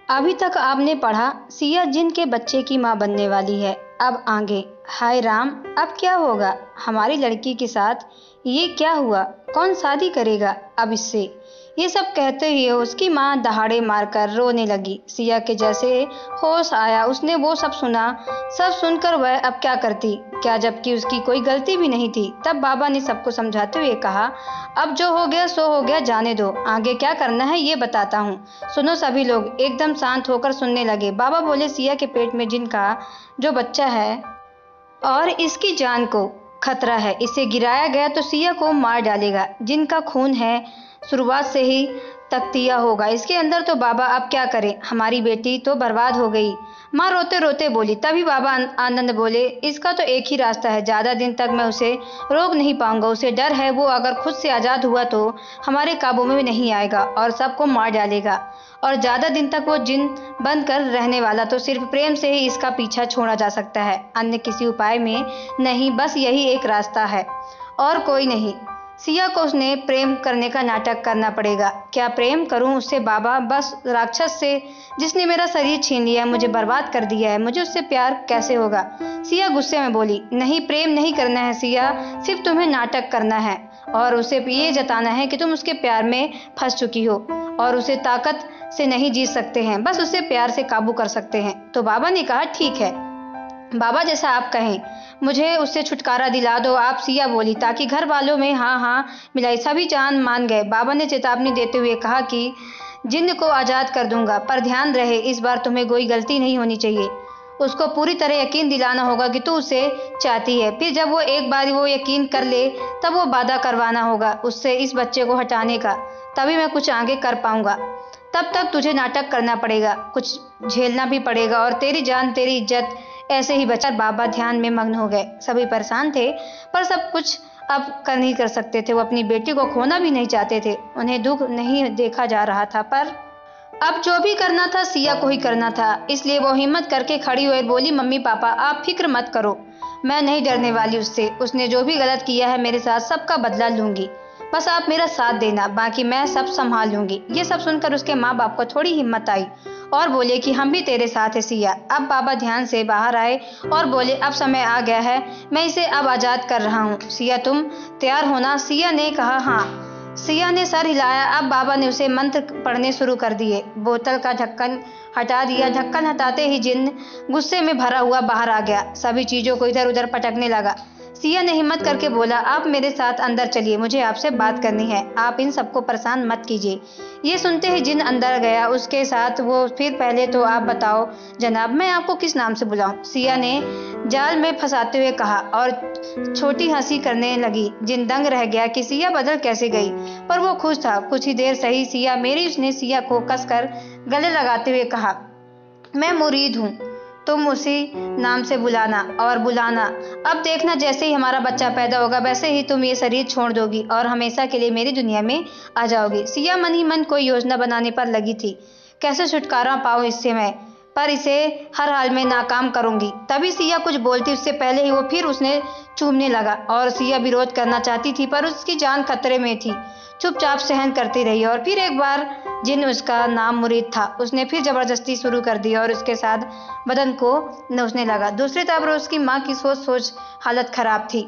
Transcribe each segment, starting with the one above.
अभी तक आपने पढ़ा सिया जिन के बच्चे की माँ बनने वाली है। अब आगे हाय राम, अब क्या होगा हमारी लड़की के साथ? ये क्या हुआ? कौन शादी करेगा अब इससे? ये सब कहते हुए उसकी माँ दहाड़े मारकर रोने लगी। सिया के जैसे होश आया, उसने वो सब सुना। सब सुनकर वह अब क्या करती क्या, जबकि उसकी कोई गलती भी नहीं थी। तब बाबा ने सबको समझाते हुए कहा, अब जो हो गया सो हो गया, जाने दो। आगे क्या करना है ये बताता हूँ, सुनो। सभी लोग एकदम शांत होकर सुनने लगे। बाबा बोले, सिया के पेट में जिन का जो बच्चा है और इसकी जान को खतरा है। इसे गिराया गया तो सिया को मार डालेगा। जिनका खून है शुरुआत से ही तख्तिया होगा इसके अंदर। तो बाबा अब क्या करें, हमारी बेटी तो बर्बाद हो गई। माँ रोते रोते बोली। तभी बाबा आनंद बोले, इसका तो एक ही रास्ता है, ज़्यादा दिन तक मैं उसे रोक नहीं पाऊंगा। उसे डर है, वो अगर खुद से आज़ाद हुआ तो हमारे काबू में नहीं आएगा और सबको मार डालेगा। और ज़्यादा दिन तक वो जिन बंद कर रहने वाला, तो सिर्फ प्रेम से ही इसका पीछा छोड़ा जा सकता है, अन्य किसी उपाय में नहीं। बस यही एक रास्ता है और कोई नहीं। सिया को उसने प्रेम करने का नाटक करना पड़ेगा। क्या प्रेम करूं उससे बाबा? बस राक्षस से, जिसने मेरा शरीर छीन लिया है, मुझे बर्बाद कर दिया है। मुझे उससे प्यार कैसे होगा? सिया गुस्से में बोली, नहीं, प्रेम नहीं करना है सिया, सिर्फ तुम्हें नाटक करना है और उसे ये जताना है कि तुम उसके प्यार में फंस चुकी हो और उसे ताकत से नहीं जीत सकते हैं, बस उसे प्यार से काबू कर सकते हैं। तो बाबा ने कहा, ठीक है बाबा, जैसा आप कहें, मुझे उससे छुटकारा दिला दो आप। सिया बोली, ताकि घर वालों में हाँ हाँ मिलाई। सभी जान मान गए। बाबा ने चेतावनी देते हुए कहा कि जिन्न को आज़ाद कर दूंगा, पर ध्यान रहे इस बार तुम्हें कोई गलती नहीं होनी चाहिए। उसको पूरी तरह यकीन दिलाना होगा कि तू उसे चाहती है। फिर जब वो एक बार वो यकीन कर ले, तब वो वादा करवाना होगा उससे इस बच्चे को हटाने का, तभी मैं कुछ आगे कर पाऊंगा। तब तक तुझे नाटक करना पड़ेगा, कुछ झेलना भी पड़ेगा और तेरी जान तेरी इज्जत ऐसे ही बचा। बाबा ध्यान में मग्न हो गए। सभी परेशान थे, पर सब कुछ अब कर नहीं कर सकते थे। वो अपनी बेटी को खोना भी नहीं चाहते थे। उन्हें दुख नहीं देखा जा रहा था, पर अब जो भी करना था सिया को ही करना था। इसलिए वो हिम्मत करके खड़ी हुई और बोली, मम्मी पापा आप फिक्र मत करो, मैं नहीं डरने वाली उससे। उसने जो भी गलत किया है मेरे साथ, सबका बदला लूंगी। बस आप मेरा साथ देना, बाकी मैं सब संभाल लूंगी। ये सब सुनकर उसके माँ बाप को थोड़ी हिम्मत आई और बोले कि हम भी तेरे साथ है सिया। अब बाबा ध्यान से बाहर आए और बोले, अब समय आ गया है, मैं इसे अब आज़ाद कर रहा हूँ। सिया तुम तैयार हो ना? सिया ने कहा, हाँ। सिया ने सर हिलाया। अब बाबा ने उसे मंत्र पढ़ने शुरू कर दिए। बोतल का ढक्कन हटा दिया। ढक्कन हटाते ही जिन्न गुस्से में भरा हुआ बाहर आ गया, सभी चीजों को इधर उधर पटकने लगा। सिया ने हिम्मत करके बोला, आप मेरे साथ अंदर चलिए, मुझे आपसे बात करनी है। आप इन सबको परेशान मत कीजिए। ये सुनते ही जिन्न अंदर गया उसके साथ वो। फिर पहले तो आप बताओ जनाब, मैं आपको किस नाम से बुलाऊं? सिया ने जाल में फंसाते हुए कहा और छोटी हंसी करने लगी। जिन्न दंग रह गया कि सिया बदल कैसे गई, पर वो खुश था। कुछ ही देर सही सिया मेरी। उसने सिया को कसकर गले लगाते हुए कहा, मैं मुरीद हूँ, तुम उसी नाम से बुलाना और बुलाना। अब देखना, जैसे ही हमारा बच्चा पैदा होगा वैसे ही तुम ये शरीर छोड़ दोगी और हमेशा के लिए मेरी दुनिया में आ जाओगी। सिया मन ही मन कोई योजना बनाने पर लगी थी, कैसे छुटकारा पाऊं इससे मैं, पर इसे हर हाल में नाकाम करूंगी। तभी सिया कुछ बोलती उससे पहले ही वो फिर उसने चूमने लगा और सिया विरोध करना चाहती थी, पर उसकी जान खतरे में थी। चुपचाप सहन करती रही और फिर एक बार जिन, उसका नाम मुरीद था, उसने फिर जबरदस्ती शुरू कर दी और उसके साथ बदन को नोचने लगा। दूसरी तरफ उसकी माँ की सोच हालत खराब थी।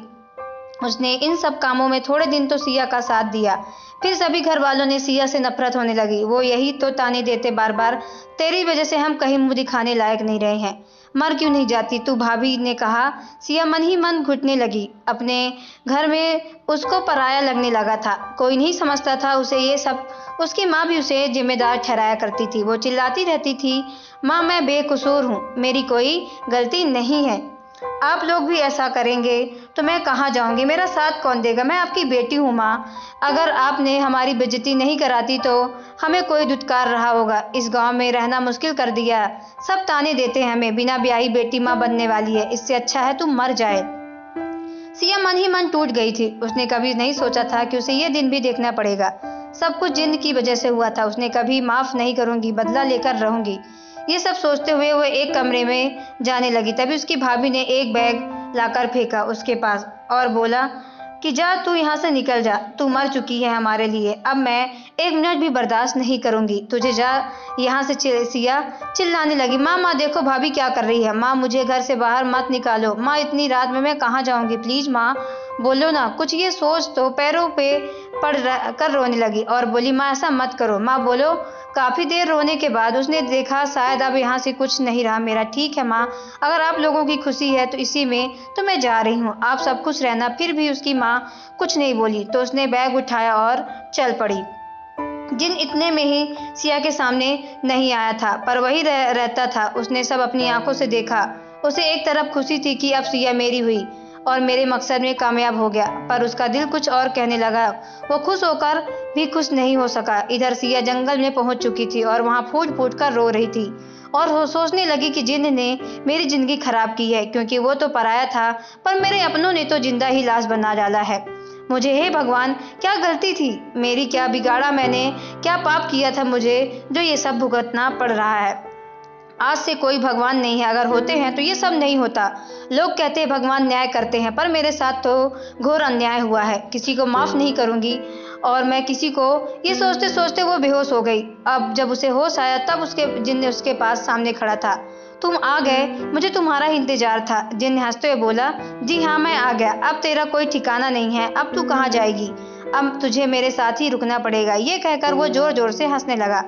उसने इन सब कामों में थोड़े दिन तो सिया का साथ दिया, फिर सभी घर वालों ने सिया से नफरत होने लगी। वो यही तो ताने देते बार बार, तेरी वजह से हम कहीं मुंह दिखाने लायक नहीं रहे हैं, मर क्यों नहीं जाती तू? भाभी ने कहा। सिया मन ही मन घुटने लगी। अपने घर में उसको पराया लगने लगा था, कोई नहीं समझता था उसे ये सब। उसकी माँ भी उसे जिम्मेदार ठहराया करती थी। वो चिल्लाती रहती थी, माँ मैं बेकसूर हूँ, मेरी कोई गलती नहीं है। आप लोग भी ऐसा करेंगे तो मैं कहाँ जाऊंगी, मेरा साथ कौन देगा? मैं आपकी बेटी हूँ माँ, अगर आपने हमारी बेइज्जती नहीं कराती तो हमें कोई दुत्कार रहा होगा। इस गांव में रहना मुश्किल कर दिया, सब ताने देते हैं हमें, बिना ब्याही बेटी माँ बनने वाली है, इससे अच्छा है तू मर जाए। सिया मन ही मन टूट गई थी। उसने कभी नहीं सोचा था कि उसे ये दिन भी देखना पड़ेगा। सब कुछ जिन्न की वजह से हुआ था। उसने कभी माफ नहीं करूंगी, बदला लेकर रहूंगी। ये सब सोचते हुए वो एक कमरे में जाने लगी। तभी उसकी भाभी ने एक बैग लाकर फेंका उसके पास और बोला, कि जा तू यहाँ से निकल जा, तू मर चुकी है हमारे लिए, अब मैं 1 मिनट भी बर्दाश्त नहीं करूंगी, तुझे जा यहाँ से। सिया चिल्लाने लगी, माँ माँ देखो भाभी क्या कर रही है, माँ मुझे घर से बाहर मत निकालो, माँ इतनी रात में मैं कहाँ जाऊंगी, प्लीज माँ बोलो ना कुछ। ये सोच तो पैरों पे पड़ कर रोने लगी और बोली, माँ ऐसा मत करो, माँ बोलो। काफी देर रोने के बाद उसने देखा शायद अब यहाँ से कुछ नहीं रहा मेरा। ठीक है माँ, अगर आप लोगों की खुशी है तो इसी में तो मैं जा रही हूँ, आप सब खुश रहना। फिर भी उसकी माँ कुछ नहीं बोली तो उसने बैग उठाया और चल पड़ी। जिन इतने में ही सिया के सामने नहीं आया था पर वही रहता था। उसने सब अपनी आंखों से देखा। उसे एक तरफ खुशी थी कि अब सिया मेरी हुई और मेरे मकसद में कामयाब हो गया, पर उसका दिल कुछ और कहने लगा। वो खुश होकर भी खुश नहीं हो सका। इधर सिया जंगल में पहुंच चुकी थी और वहां फूट फूट कर रो रही थी और वो सोचने लगी कि जिन ने मेरी जिंदगी खराब की है, क्योंकि वो तो पराया था पर मेरे अपनों ने तो जिंदा ही लाश बना डाला है। मुझे हे भगवान क्या गलती थी मेरी, क्या बिगाड़ा मैंने, क्या पाप किया था मुझे जो ये सब भुगतना पड़ रहा है। आज से कोई भगवान नहीं है, अगर होते हैं तो ये सब नहीं होता। लोग कहते हैं भगवान न्याय करते हैं पर मेरे साथ तो घोर अन्याय हुआ है, किसी को माफ नहीं करूंगी। और मैं किसी को, ये सोचते सोचते वो बेहोश हो गई। अब जब उसे होश आया तब उसके जिन ने उसके पास सामने खड़ा था। तुम आ गए, मुझे तुम्हारा ही इंतजार था। जिन ने हंसते हुए बोला, जी हाँ मैं आ गया, अब तेरा कोई ठिकाना नहीं है, अब तू कहाँ जाएगी, अब तुझे मेरे साथ ही रुकना पड़ेगा। ये कहकर वो जोर जोर से हंसने लगा।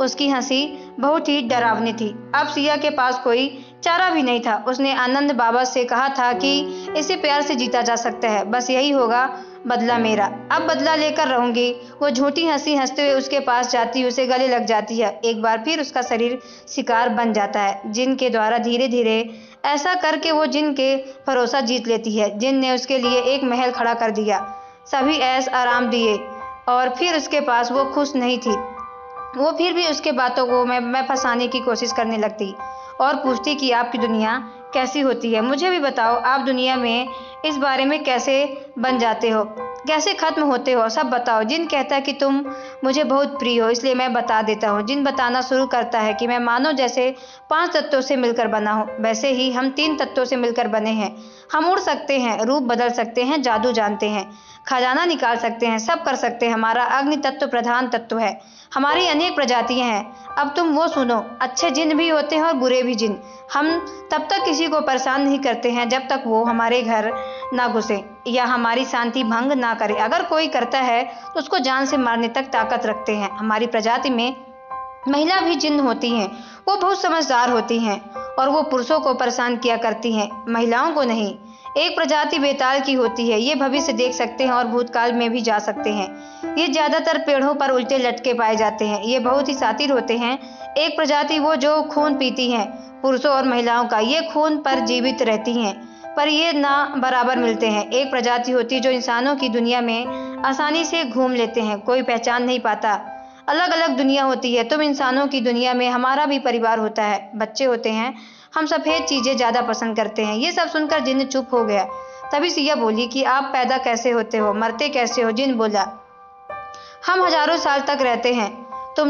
उसकी हंसी बहुत ही डरावनी थी। अब सिया के पास कोई चारा भी नहीं था। उसने आनंद बाबा से कहा था कि इसे प्यार से जीता जा सकता है, बस यही होगा बदला मेरा, अब बदला लेकर रहूंगी। वो झूठी हंसी हंसते हुए उसके पास जाती, उसे गले लग जाती है। एक बार फिर उसका शरीर शिकार बन जाता है। जिन के द्वारा धीरे धीरे ऐसा करके वो जिन के भरोसा जीत लेती है। जिन ने उसके लिए एक महल खड़ा कर दिया, सभी ऐश आराम दिए और फिर उसके पास वो खुश नहीं थी। वो फिर भी उसके बातों को मैं फंसाने की कोशिश करने लगती और पूछती कि आपकी दुनिया कैसी होती है, मुझे भी बताओ, आप दुनिया में इस बारे में कैसे बन जाते हो, कैसे खत्म होते हो, सब बताओ। जिन कहता है कि तुम मुझे बहुत प्रिय हो, इसलिए मैं बता देता हूँ। जिन बताना शुरू करता है कि मैं मानो जैसे 5 तत्वों से मिलकर बना हूँ, वैसे ही हम 3 तत्वों से मिलकर बने हैं। हम उड़ सकते हैं, रूप बदल सकते हैं, जादू जानते हैं, खजाना निकाल सकते हैं, सब कर सकते हैं। हमारा अग्नि तत्व प्रधान तत्व है। हमारी अनेक प्रजातियां हैं। अब तुम वो सुनो, अच्छे जिन भी होते हैं और बुरे भी जिन। हम तब तक किसी को परेशान नहीं करते हैं जब तक वो हमारे घर ना घुसे या हमारी शांति भंग ना करे। अगर कोई करता है तो उसको जान से मारने तक ताकत रखते हैं। हमारी प्रजाति में महिला भी जिन होती हैं, वो बहुत समझदार होती हैं और वो पुरुषों को परेशान किया करती हैं, महिलाओं को नहीं। एक प्रजाति बेताल की होती है, ये भविष्य देख सकते हैं और भूतकाल में भी जा सकते हैं। ये ज्यादातर पेड़ों पर उल्टे लटके पाए जाते हैं। ये बहुत ही शातिर होते हैं। एक प्रजाति वो जो खून पीती हैं, पुरुषों और महिलाओं का, ये खून पर जीवित रहती हैं पर ये ना बराबर मिलते हैं। एक प्रजाति होती है जो इंसानों की दुनिया में आसानी से घूम लेते हैं, कोई पहचान नहीं पाता। अलग अलग दुनिया होती है। तुम इंसानों की दुनिया में हमारा भी परिवार होता है, बच्चे होते हैं, हम सफेद चीजें ज्यादा पसंद करते हैं। ये सब सुनकर जिन चुप हो गया। तभी सिया बोली कि आप पैदा कैसे होते हो, मरते कैसे हो। जिन बोला, हम हजारों साल तक रहते हैं, तुम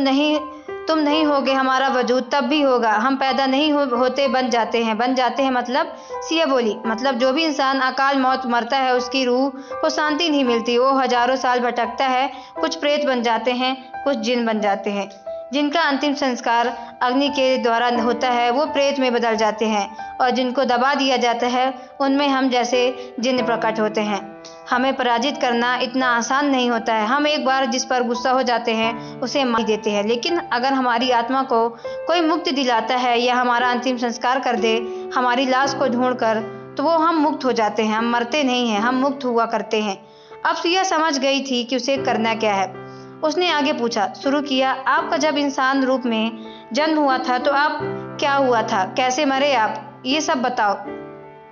नहीं होगे, हमारा वजूद तब भी होगा। हम पैदा नहीं होते बन जाते हैं मतलब। सिया बोली, मतलब जो भी इंसान अकाल मौत मरता है उसकी रूह को शांति नहीं मिलती, वो हजारों साल भटकता है, कुछ प्रेत बन जाते हैं, कुछ जिन बन जाते हैं। जिनका अंतिम संस्कार अग्नि के द्वारा होता है वो प्रेत में बदल जाते हैं और जिनको दबा दिया जाता है उनमें हम जैसे जिन प्रकट होते हैं। हमें पराजित करना इतना आसान नहीं होता है। हम एक बार जिस पर गुस्सा हो जाते हैं उसे मार देते हैं, लेकिन अगर हमारी आत्मा को कोई मुक्ति दिलाता है या हमारा अंतिम संस्कार कर दे हमारी लाश को ढूंढकर, तो वो हम मुक्त हो जाते हैं। हम मरते नहीं हैं, हम मुक्त हुआ करते हैं। अब सिया समझ गई थी कि उसे करना क्या है। उसने आगे पूछा शुरू किया, आपका जब इंसान रूप में जन्म हुआ था तो आप क्या हुआ था, कैसे मरे आप, ये सब बताओ।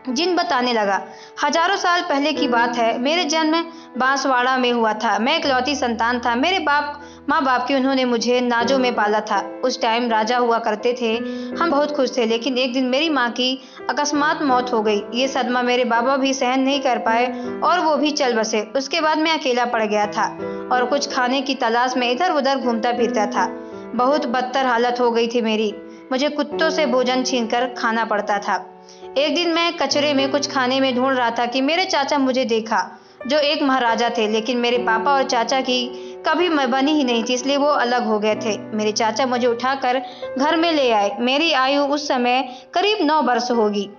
जिन बताने लगा, हजारों साल पहले की बात है। मेरे जन्म बांसवाड़ा में हुआ था। मैं इकलौती संतान था। मेरे माँ बाप की उन्होंने मुझे नाजों में पाला था। उस टाइम राजा हुआ करते थे। हम बहुत खुश थे, लेकिन एक दिन मेरी माँ की अकस्मात मौत हो गई। ये सदमा मेरे बाबा भी सहन नहीं कर पाए और वो भी चल बसे। उसके बाद मैं अकेला पड़ गया था और कुछ खाने की तलाश में इधर उधर घूमता फिरता था। बहुत बदतर हालत हो गई थी मेरी। मुझे कुत्तों से भोजन छीनकर खाना पड़ता था। एक दिन मैं कचरे में कुछ खाने में ढूंढ रहा था कि मेरे चाचा मुझे देखा। जो एक महाराजा थे, लेकिन मेरे पापा और चाचा की कभी बनी ही नहीं थी, इसलिए वो अलग हो गए थे। मेरे चाचा मुझे उठाकर घर में ले आए। मेरी आयु उस समय करीब 9 वर्ष होगी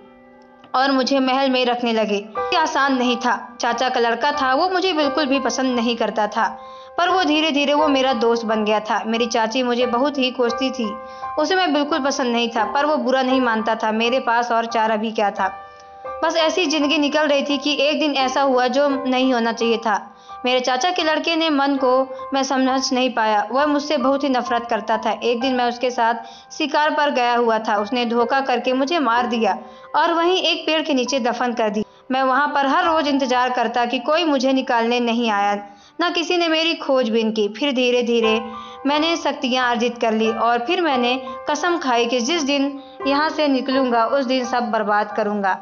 और मुझे महल में रखने लगे। ये आसान नहीं था। चाचा का लड़का था, वो मुझे बिल्कुल भी पसंद नहीं करता था, पर वो धीरे धीरे वो मेरा दोस्त बन गया था। मेरी चाची मुझे बहुत ही कोसती थी। उसे मैं बिल्कुल पसंद नहीं था, पर वो बुरा नहीं मानता था। मेरे पास और चारा भी क्या था। बस ऐसी जिंदगी निकल रही थी कि एक दिन ऐसा हुआ जो नहीं होना चाहिए था। मेरे चाचा के लड़के ने मन को मैं समझ नहीं पाया। वह मुझसे बहुत ही नफरत करता था। एक दिन मैं उसके साथ शिकार पर गया हुआ था। उसने धोखा करके मुझे मार दिया और वहीं एक पेड़ के नीचे दफन कर दी। मैं वहां पर हर रोज इंतजार करता कि कोई मुझे निकालने नहीं आया। ना किसी ने मेरी खोजबीन की। फिर धीरे धीरे मैंने शक्तियां अर्जित कर ली और फिर मैंने कसम खाई कि जिस दिन यहाँ से निकलूंगा उस दिन सब बर्बाद करूंगा।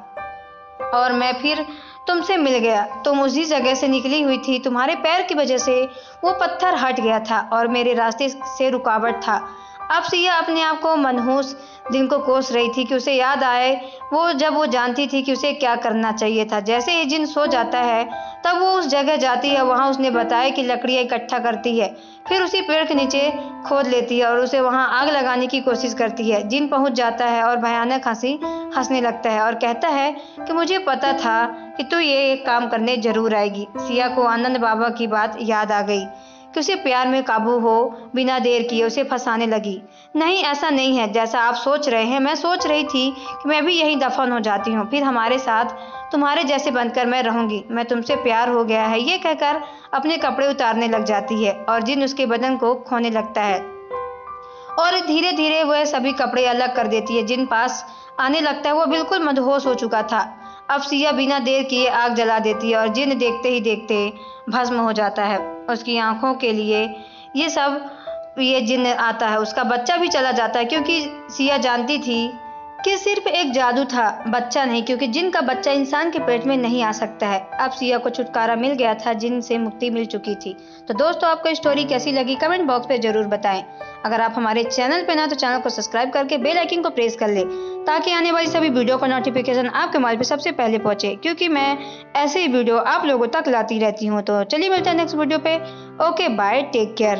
और मैं फिर तुमसे मिल गया। तुम उसी जगह से निकली हुई थी। तुम्हारे पैर की वजह से वो पत्थर हट गया था और मेरे रास्ते से रुकावट था। अब सिया अपने आप को मनहूस दिन को कोस रही थी कि उसे याद आए वो जब वो जानती थी कि उसे क्या करना चाहिए था। जैसे ही जिन सो जाता है तब वो उस जगह जाती है। वहां उसने बताया कि लकड़ियां इकट्ठा करती है, फिर उसी पेड़ के नीचे खोद लेती है और उसे वहां आग लगाने की कोशिश करती है। जिन पहुंच जाता है और भयानक हंसने लगता है और कहता है कि मुझे पता था कि तू ये एक काम करने जरूर आएगी। सिया को आनंद बाबा की बात याद आ गई कि उसे प्यार में काबू हो बिना देर किए उसे फंसाने लगी। नहीं, ऐसा नहीं है जैसा आप सोच रहे हैं। मैं सोच रही थी कि मैं भी यहीं दफन हो जाती हूँ, फिर हमारे साथ तुम्हारे जैसे बनकर मैं रहूंगी। मैं तुमसे प्यार हो गया है, ये कहकर अपने कपड़े उतारने लग जाती है और जिन उसके बदन को खोने लगता है और धीरे धीरे वह सभी कपड़े अलग कर देती है। जिन पास आने लगता है वो बिल्कुल मदहोश हो चुका था। अब सिया बिना देर किए आग जला देती है और जिन देखते ही देखते भस्म हो जाता है। उसकी आंखों के लिए ये जिन आता है। उसका बच्चा भी चला जाता है क्योंकि सिया जानती थी कि सिर्फ एक जादू था, बच्चा नहीं, क्योंकि जिन का बच्चा इंसान के पेट में नहीं आ सकता है। अब सिया को छुटकारा मिल गया था, जिन से मुक्ति मिल चुकी थी। तो दोस्तों, आपको स्टोरी कैसी लगी कमेंट बॉक्स पे जरूर बताएं। अगर आप हमारे चैनल पे ना तो चैनल को सब्सक्राइब करके बेल आइकन को प्रेस कर ले ताकि आने वाली सभी वीडियो का नोटिफिकेशन आपके मोबाइल पे सबसे पहले पहुंचे, क्योंकि मैं ऐसे ही वीडियो आप लोगों तक लाती रहती हूँ। तो चलिए मिलते हैं नेक्स्ट वीडियो पे। Okay bye, take care.